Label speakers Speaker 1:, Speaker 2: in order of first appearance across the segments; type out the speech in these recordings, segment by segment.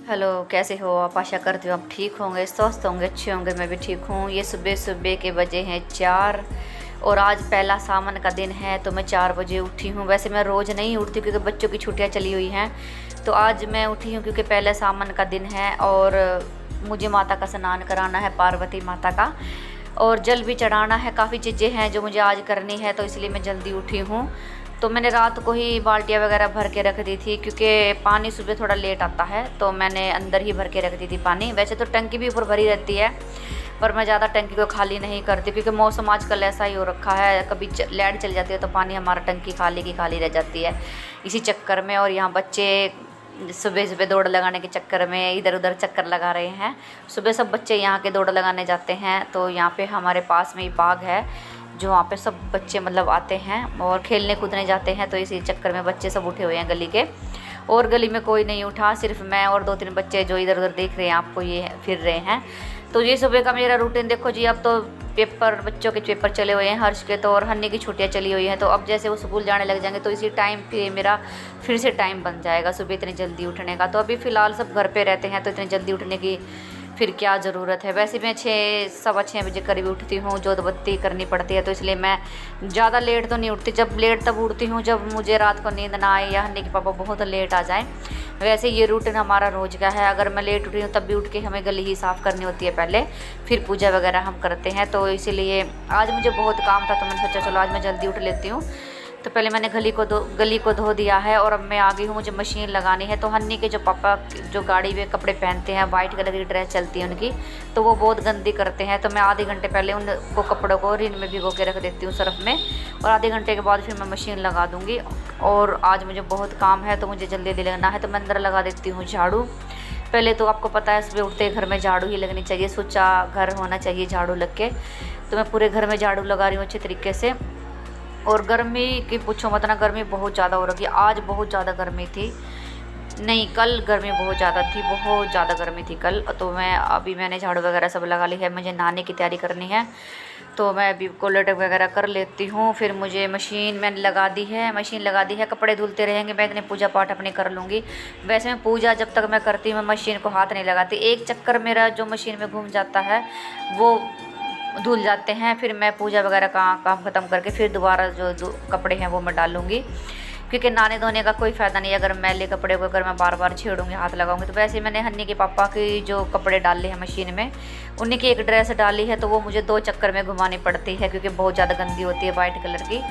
Speaker 1: Hello, कैसे हो आप? आशा करती हूँ आप ठीक होंगे, स्वस्थ होंगे, अच्छे होंगे। मैं भी ठीक हूँ। ये सुबह सुबह के बजे हैं 4 और आज पहला सावन का दिन है, तो मैं 4 बजे उठी हूँ। वैसे मैं रोज़ नहीं उठती क्योंकि बच्चों की छुट्टियाँ चली हुई हैं, तो आज मैं उठी हूँ क्योंकि पहला सावन का दिन है और मुझे माता का स्नान कराना है, पार्वती माता का, और जल भी चढ़ाना है। काफ़ी चीज़ें हैं जो मुझे आज करनी है, तो इसलिए मैं जल्दी उठी हूँ। तो मैंने रात को ही बाल्टियाँ वगैरह भर के रख दी थी क्योंकि पानी सुबह थोड़ा लेट आता है, तो मैंने अंदर ही भर के रख दी थी पानी। वैसे तो टंकी भी ऊपर भरी रहती है, पर मैं ज़्यादा टंकी को खाली नहीं करती क्योंकि मौसम आजकल ऐसा ही हो रखा है, कभी लाइट चल जाती है तो पानी हमारा टंकी खाली की खाली रह जाती है इसी चक्कर में। और यहाँ बच्चे सुबह सुबह दौड़ लगाने के चक्कर में इधर उधर चक्कर लगा रहे हैं। सुबह सब बच्चे यहाँ के दौड़ लगाने जाते हैं, तो यहाँ पे हमारे पास में ही बाग है जो वहाँ पे सब बच्चे मतलब आते हैं और खेलने कूदने जाते हैं, तो इसी चक्कर में बच्चे सब उठे हुए हैं गली के। और गली में कोई नहीं उठा, सिर्फ मैं और 2-3 बच्चे जो इधर उधर देख रहे हैं आपको, ये फिर रहे हैं। तो ये सुबह का मेरा रूटीन देखो जी। अब तो पेपर, बच्चों के पेपर चले हुए हैं, हर्ष के तो, और हन्नी की छुट्टियां चली हुई हैं, तो अब जैसे वो स्कूल जाने लग जाएंगे तो इसी टाइम पे मेरा फिर से टाइम बन जाएगा सुबह इतनी जल्दी उठने का। तो अभी फ़िलहाल सब घर पे रहते हैं, तो इतनी जल्दी उठने की फिर क्या ज़रूरत है। वैसे मैं 6 सवा 6 बजे करीब उठती हूँ, जोत बत्ती करनी पड़ती है, तो इसलिए मैं ज़्यादा लेट तो नहीं उठती। जब लेट तब उठती हूँ जब मुझे रात को नींद ना आए या हन्नी के पापा बहुत लेट आ जाएँ। वैसे ये रूटीन हमारा रोज़ का है। अगर मैं लेट उठी हूँ तब भी उठ के हमें गली ही साफ़ करनी होती है पहले, फिर पूजा वगैरह हम करते हैं। तो इसीलिए आज मुझे बहुत काम था, तो मैंने सोचा चलो आज मैं जल्दी उठ लेती हूँ। तो पहले मैंने गली को धो दिया है और अब मैं आ गई हूँ, मुझे मशीन लगानी है। तो हन्नी के जो पापा जो गाड़ी में कपड़े पहनते हैं, वाइट कलर की ड्रेस चलती है उनकी, तो वो बहुत गंदी करते हैं। तो मैं आधे घंटे पहले उनको कपड़ों को रिन में भिगो के रख देती हूँ, सर्फ में, और आधे घंटे के बाद फिर मैं मशीन लगा दूँगी। और आज मुझे बहुत काम है तो मुझे जल्दी लगना है, तो मैं अंदर लगा देती हूँ झाड़ू। पहले तो आपको पता है सुबह उठते घर में झाड़ू ही लगनी चाहिए, सुचा घर होना चाहिए झाड़ू लग के। तो मैं पूरे घर में झाड़ू लगा रही हूँ अच्छे तरीके से। और गर्मी की पूछो मत ना, गर्मी बहुत ज़्यादा हो रही है। आज बहुत ज़्यादा गर्मी थी, नहीं कल गर्मी बहुत ज़्यादा थी, बहुत ज़्यादा गर्मी थी कल। तो मैंने झाड़ू वगैरह सब लगा ली है, मुझे नहाने की तैयारी करनी है, तो मैं अभी कोलेट वगैरह कर लेती हूँ। फिर मुझे मशीन मैंने मशीन लगा दी है, कपड़े धुलते रहेंगे, मैं इतने पूजा पाठ अपने कर लूँगी। वैसे मैं पूजा जब तक मैं करती हूँ मैं मशीन को हाथ नहीं लगाती। एक चक्कर मेरा जो मशीन में घूम जाता है वो धुल जाते हैं, फिर मैं पूजा वगैरह का काम ख़त्म करके फिर दोबारा जो कपड़े हैं वो मैं डालूँगी, क्योंकि नहाने धोने का कोई फ़ायदा नहीं है अगर मैले कपड़े को अगर मैं बार बार छेड़ूँगी, हाथ लगाऊंगी। तो वैसे मैंने हन्नी के पापा की जो कपड़े डाले हैं मशीन में, उन्हीं की एक ड्रेस डाली है, तो वो मुझे 2 चक्कर में घुमानी पड़ती है क्योंकि बहुत ज़्यादा गंदी होती है वाइट कलर की।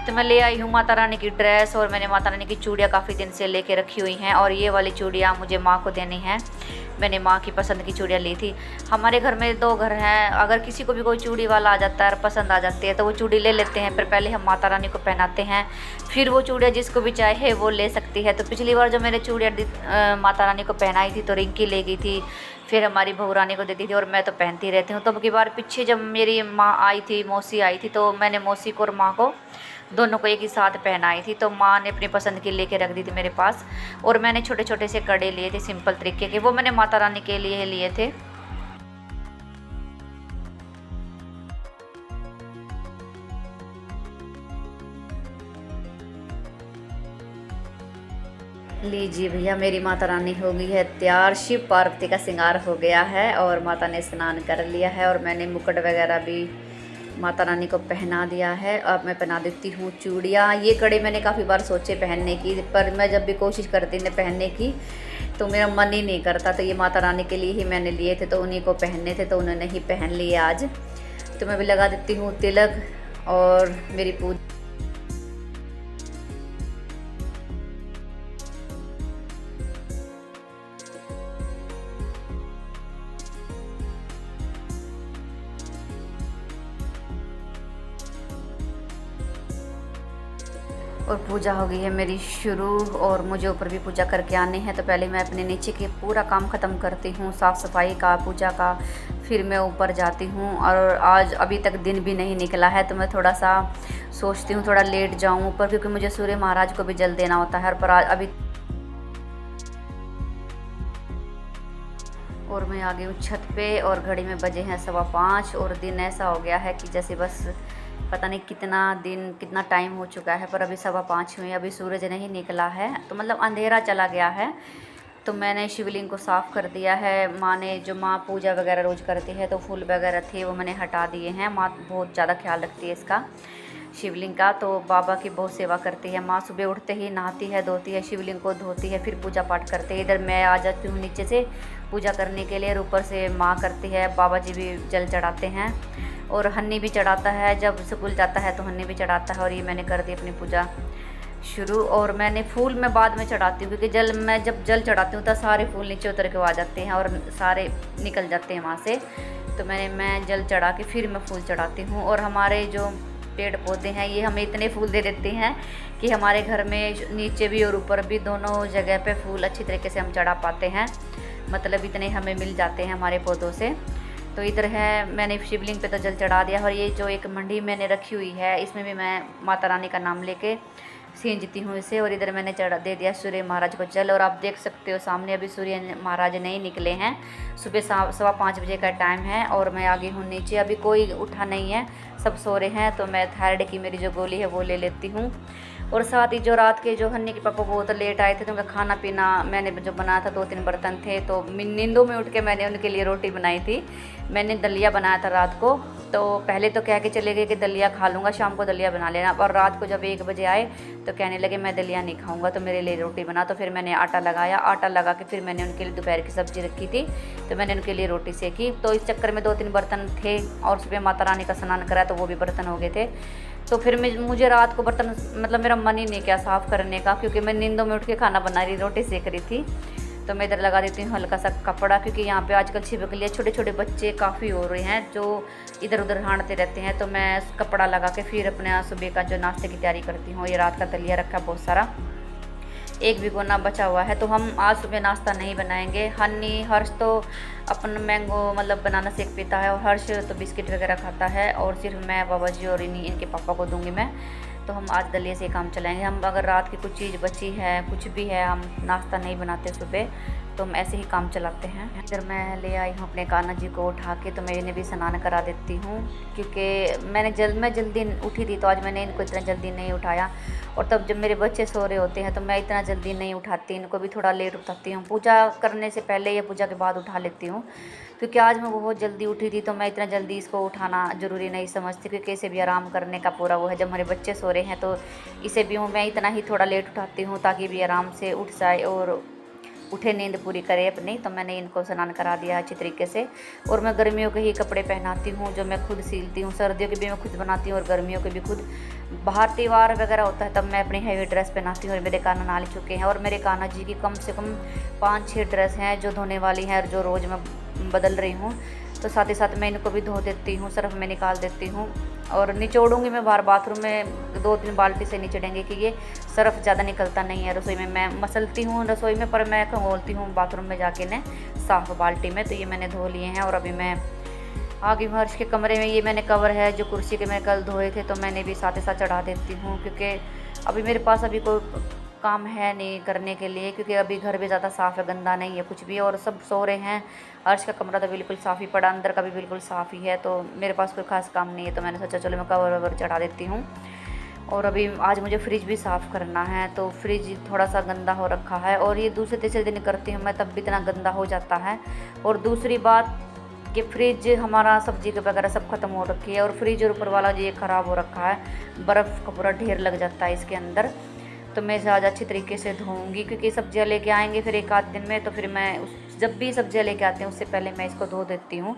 Speaker 1: तो मैं ले आई हूँ माता रानी की ड्रेस, और मैंने माता रानी की चूड़ियाँ काफ़ी दिन से लेके रखी हुई हैं, और ये वाली चूड़ियाँ मुझे माँ को देनी है। मैंने माँ की पसंद की चूड़ियाँ ली थी। हमारे घर में 2 घर हैं, अगर किसी को भी कोई चूड़ी वाला आ जाता है और पसंद आ जाती है तो वो चूड़ी ले लेते हैं, पर पहले हम माता रानी को पहनाते हैं, फिर वो चूड़ियाँ जिसको भी चाहे वो ले सकती है। तो पिछली बार जो मैंने चूड़ियाँ माता रानी को पहनाई थी तो रिंकी ले गई थी, फिर हमारी बहू रानी को देती थी, और मैं तो पहनती रहती हूँ। तो अब की बार पीछे जब मेरी माँ आई थी, मौसी आई थी, तो मैंने मौसी को और माँ को दोनों को एक ही साथ पहनाई थी। तो माँ ने अपनी पसंद की लेके रख दी थी मेरे पास, और मैंने छोटे छोटे से कड़े लिए थे सिंपल तरीके के, वो मैंने माता रानी के लिए लिए थे। लीजिए भैया, मेरी माता रानी हो गई है तैयार, शिव पार्वती का श्रृंगार हो गया है, और माता ने स्नान कर लिया है, और मैंने मुकुट वगैरह भी माता रानी को पहना दिया है। अब मैं पहना देती हूँ चूड़ियाँ। ये कड़े मैंने काफ़ी बार सोचे पहनने की, पर मैं जब भी कोशिश करती थी पहनने की तो मेरा मन ही नहीं करता। तो ये माता रानी के लिए ही मैंने लिए थे, तो उन्हीं को पहनने थे, तो उन्होंने ही पहन लिए आज। तो मैं भी लगा देती हूँ तिलक, और मेरी पूजा और पूजा हो गई है मेरी शुरू, और मुझे ऊपर भी पूजा करके आने हैं। तो पहले मैं अपने नीचे के पूरा काम ख़त्म करती हूँ, साफ़ सफाई का, पूजा का, फिर मैं ऊपर जाती हूँ। और आज अभी तक दिन भी नहीं निकला है, तो मैं थोड़ा सा सोचती हूँ थोड़ा लेट जाऊँ ऊपर, क्योंकि मुझे सूर्य महाराज को भी जल देना होता है। पर आज अभी और मैं आ गई हूँ छत पे, और घड़ी में बजे हैं 5:15, और दिन ऐसा हो गया है कि जैसे बस पता नहीं कितना टाइम हो चुका है, पर अभी 5:15 हुए, अभी सूरज नहीं निकला है, तो मतलब अंधेरा चला गया है। तो मैंने शिवलिंग को साफ़ कर दिया है। माँ ने जो माँ पूजा वगैरह रोज़ करती है तो फूल वगैरह थे वो मैंने हटा दिए हैं। माँ बहुत ज़्यादा ख्याल रखती है इसका, शिवलिंग का। तो बाबा की बहुत सेवा करती है माँ। सुबह उठते ही नहाती है, धोती है, शिवलिंग को धोती है, फिर पूजा पाठ करते हैं। इधर मैं आ जाती हूँ नीचे से पूजा करने के लिए, और ऊपर से माँ करती है। बाबा जी भी जल चढ़ाते हैं और हन्नी भी चढ़ाता है। जब स्कूल जाता है तो हन्नी भी चढ़ाता है। और ये मैंने कर दी अपनी पूजा शुरू। और मैंने फूल मैं बाद में चढ़ाती हूँ, क्योंकि मैं जब जल चढ़ाती हूँ तो सारे फूल नीचे उतर के आ जाते हैं और सारे निकल जाते हैं वहाँ से। तो मैं जल चढ़ा के फिर मैं फूल चढ़ाती हूँ। और हमारे जो पेड़ पौधे हैं ये हमें इतने फूल दे देते हैं कि हमारे घर में नीचे भी और ऊपर भी दोनों जगह पे फूल अच्छी तरीके से हम चढ़ा पाते हैं। मतलब इतने हमें मिल जाते हैं हमारे पौधों से। तो इधर है, मैंने शिवलिंग पे तो जल चढ़ा दिया। और ये जो एक मंडी मैंने रखी हुई है इसमें भी मैं माता रानी का नाम लेके सींचती हूँ इसे। और इधर मैंने चढ़ा दे दिया सूर्य महाराज को जल। और आप देख सकते हो सामने अभी सूर्य महाराज नहीं निकले हैं। सुबह 5:15 बजे का टाइम है और मैं आ गई हूँ नीचे। अभी कोई उठा नहीं है, सब सो रहे हैं। तो मैं थायराइड की मेरी जो गोली है वो ले लेती हूँ। और साथ ही जो रात के जो हन्नी के पापा बहुत लेट आए थे तो उनका खाना पीना मैंने जो बनाया था, 2-3 बर्तन थे तो नींदों में उठ के मैंने उनके लिए रोटी बनाई थी। मैंने दलिया बनाया था रात को। तो पहले तो कह के चले गए कि दलिया खा लूँगा, शाम को दलिया बना लेना। और रात को जब 1 बजे आए तो कहने लगे मैं दलिया नहीं खाऊंगा, तो मेरे लिए रोटी बना। तो फिर मैंने आटा लगाया, आटा लगा के फिर मैंने उनके लिए दोपहर की सब्ज़ी रखी थी तो मैंने उनके लिए रोटी सेकी। तो इस चक्कर में 2-3 बर्तन थे। और सुबह माता रानी का स्नान कराया तो वो भी बर्तन हो गए थे। तो फिर मुझे रात को बर्तन मतलब मेरा मन ही नहीं किया साफ़ करने का, क्योंकि मैं नींदों में उठ के खाना बना रही, रोटी सेक रही थी। तो मैं इधर लगा देती हूँ हल्का सा कपड़ा, क्योंकि यहाँ पे आजकल छिपकली छोटे छोटे बच्चे काफ़ी हो रहे हैं जो इधर उधर हांडते रहते हैं। तो मैं कपड़ा लगा के फिर अपने सुबह का जो नाश्ते की तैयारी करती हूँ। ये रात का दलिया रखा बहुत सारा, 1 भिगोना बचा हुआ है। तो हम आज सुबह नाश्ता नहीं बनाएंगे। हनी हर्ष तो अपन मैंगो मतलब बनाना शेक पीता है, और हर्ष तो बिस्किट वगैरह खाता है। और सिर्फ मैं, बाबा जी और इनके पापा को दूंगी मैं। तो हम आज दलिया से काम चलाएंगे। हम अगर रात की कुछ चीज़ बची है, कुछ भी है, हम नाश्ता नहीं बनाते सुबह, तो हम ऐसे ही काम चलाते हैं। इधर मैं ले आई हूँ अपने कान्हा जी को उठा के, तो मैं इन्हें भी स्नान करा देती हूँ, क्योंकि मैं जल्दी उठी थी तो आज मैंने इनको इतना जल्दी नहीं उठाया। और तब जब मेरे बच्चे सो रहे होते हैं तो मैं इतना जल्दी नहीं उठाती, इनको भी थोड़ा लेट उठाती हूँ। पूजा करने से पहले या पूजा के बाद उठा लेती हूँ, क्योंकि आज मैं बहुत जल्दी उठी थी तो मैं इतना जल्दी इसको उठाना ज़रूरी नहीं समझती, क्योंकि इसे भी आराम करने का पूरा वो है। जब हमारे बच्चे सो रहे हैं तो इसे भी मैं इतना ही थोड़ा लेट उठाती हूँ ताकि भी आराम से उठ जाए और उठे, नींद पूरी करे अपनी। तो मैंने इनको स्नान करा दिया अच्छी तरीके से। और मैं गर्मियों के ही कपड़े पहनाती हूँ जो मैं खुद सीलती हूँ, सर्दियों के भी मैं खुद बनाती हूँ और गर्मियों के भी खुद। बाहर त्यौहार वगैरह होता है तब मैं अपनी हैवी ड्रेस पहनाती हूँ। और मेरे कान्हा नहा चुके हैं, और मेरे कान्हा जी की कम से कम 5-6 ड्रेस हैं जो धोने वाली हैं और जो रोज़ मैं बदल रही हूँ। तो साथ ही साथ मैं इनको भी धो देती हूँ, सर्फ में निकाल देती हूँ। और निचोड़ूंगी मैं बाहर, बाथरूम में 2-3 बाल्टी से निचड़ेंगे कि ये सर्फ ज़्यादा निकलता नहीं है। रसोई में मैं मसलती हूँ रसोई में, पर मैं खंगोलती हूँ बाथरूम में जाके न साफ़ बाल्टी में। तो ये मैंने धो लिए हैं। और अभी मैं आ गई हूँ हर्ष के कमरे में। ये मैंने कवर है जो कुर्सी के मैं कल धोए थे, तो मैंने भी साथ ही साथ चढ़ा देती हूँ, क्योंकि अभी मेरे पास अभी कोई काम है नहीं करने के लिए, क्योंकि अभी घर भी ज़्यादा साफ़ है, गंदा नहीं है कुछ भी। और सब सो रहे हैं। अर्श का कमरा तो बिल्कुल साफ़ ही पड़ा, अंदर का भी बिल्कुल साफ़ ही है। तो मेरे पास कोई ख़ास काम नहीं है, तो मैंने सोचा चलो मैं कवर ववर चढ़ा देती हूँ। और अभी आज मुझे फ्रिज भी साफ़ करना है, तो फ्रिज थोड़ा सा गंदा हो रखा है। और ये दूसरे तीसरे दिन करती हूँ मैं तब भी इतना गंदा हो जाता है। और दूसरी बात कि फ्रिज हमारा सब्ज़ी के वगैरह सब ख़त्म हो रखी है, और फ्रिज और ऊपर वाला ये ख़राब हो रखा है, बर्फ़ का पूरा ढेर लग जाता है इसके अंदर। तो मैं इसे आज अच्छी तरीके से धोऊंगी, क्योंकि सब्जियां लेके आएंगे फिर 1 आध दिन में। तो फिर मैं जब भी सब्जियां लेके आते हैं उससे पहले मैं इसको धो देती हूँ।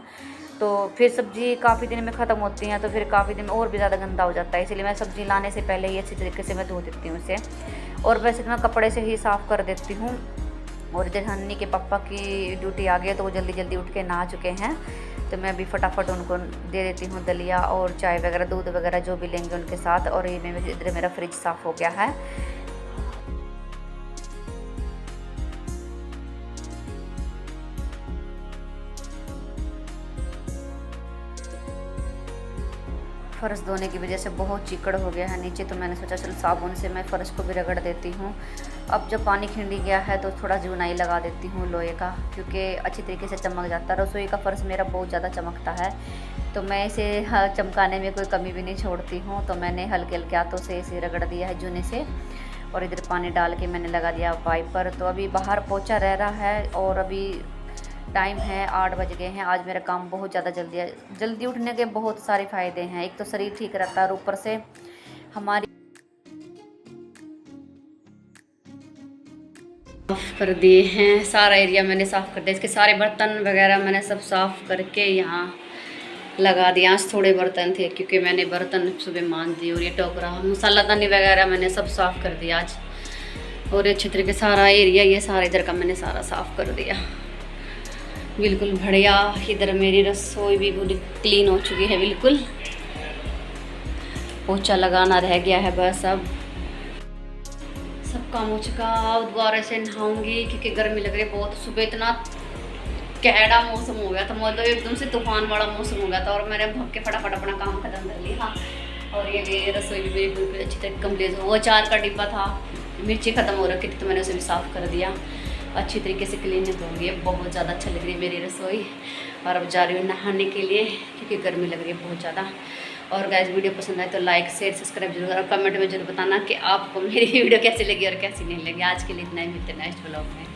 Speaker 1: तो फिर सब्ज़ी काफ़ी दिन में ख़त्म होती हैं, तो फिर काफ़ी दिन में और भी ज़्यादा गंदा हो जाता है। इसलिए मैं सब्ज़ी लाने से पहले ही अच्छी तरीके से मैं धो देती हूँ इसे। और वैसे तो मैं कपड़े से ही साफ़ कर देती हूँ। और इधर हन्नी के पापा की ड्यूटी आ गई है, तो वो जल्दी जल्दी उठ के नहा चुके हैं। तो मैं अभी फटाफट उनको दे देती हूँ दलिया और चाय वगैरह, दूध वगैरह जो भी लेंगे उनके साथ। और ये इधर मेरा फ्रिज साफ़ हो गया है। फ़र्श धोने की वजह से बहुत चिकड़ हो गया है नीचे, तो मैंने सोचा चल साबुन से मैं फ़र्श को भी रगड़ देती हूँ। अब जब पानी खिंडी गया है तो थोड़ा जुनाई लगा देती हूँ लोहे का, क्योंकि अच्छी तरीके से चमक जाता है। रसोई का फ़र्श मेरा बहुत ज़्यादा चमकता है, तो मैं इसे चमकाने में कोई कमी भी नहीं छोड़ती हूँ। तो मैंने हल्के हल्के हाथों से इसे रगड़ दिया है जूने से। और इधर पानी डाल के मैंने लगा दिया पाइप पर। तो अभी बाहर पोछा रह रहा है और अभी टाइम है 8 बज गए हैं। आज मेरा काम बहुत ज़्यादा जल्दी है। जल्दी उठने के बहुत सारे फ़ायदे हैं। एक तो शरीर ठीक रहता है और ऊपर से हमारी साफ़ कर दिए हैं। सारा एरिया मैंने साफ़ कर दिया। इसके सारे बर्तन वगैरह मैंने सब साफ़ करके यहाँ लगा दिया। आज थोड़े बर्तन थे क्योंकि मैंने बर्तन सुबह मान दिए। और ये टोकरा मसालादानी वगैरह मैंने सब साफ़ कर दिया आज। और ये अच्छे तरीके सारा एरिया ये सारा इधर का मैंने सारा साफ़ कर दिया बिल्कुल बढ़िया। इधर मेरी रसोई भी पूरी क्लीन हो चुकी है बिल्कुल। पोछा लगाना रह गया है बस। अब सब काम हो चुका। अब दोबारा से नहाऊंगी क्योंकि गर्मी लग रही है बहुत। सुबह इतना कहड़ा मौसम हो गया था, मतलब एकदम से तूफान वाला मौसम हो गया था। और मैंने भग के फटाफट अपना काम खत्म कर लिया। और ये रसोई भी मेरी बिल्कुल अच्छी तरह कंप्लीट हो। वो अचार का डिब्बा था, मिर्ची ख़त्म हो रखी थी तो मैंने उसे भी साफ़ कर दिया। अच्छी तरीके से क्लीन हो गई है। बहुत ज़्यादा अच्छा लग रही है मेरी रसोई। और अब जा रही हूँ नहाने के लिए क्योंकि गर्मी लग रही है बहुत ज़्यादा। और गाइस वीडियो पसंद आए तो लाइक शेयर सब्सक्राइब जरूर और कमेंट में जरूर बताना कि आपको मेरी वीडियो कैसी लगी और कैसी नहीं लगी। आज के लिए इतना ही, मिलते हैं नेक्स्ट ब्लॉग में।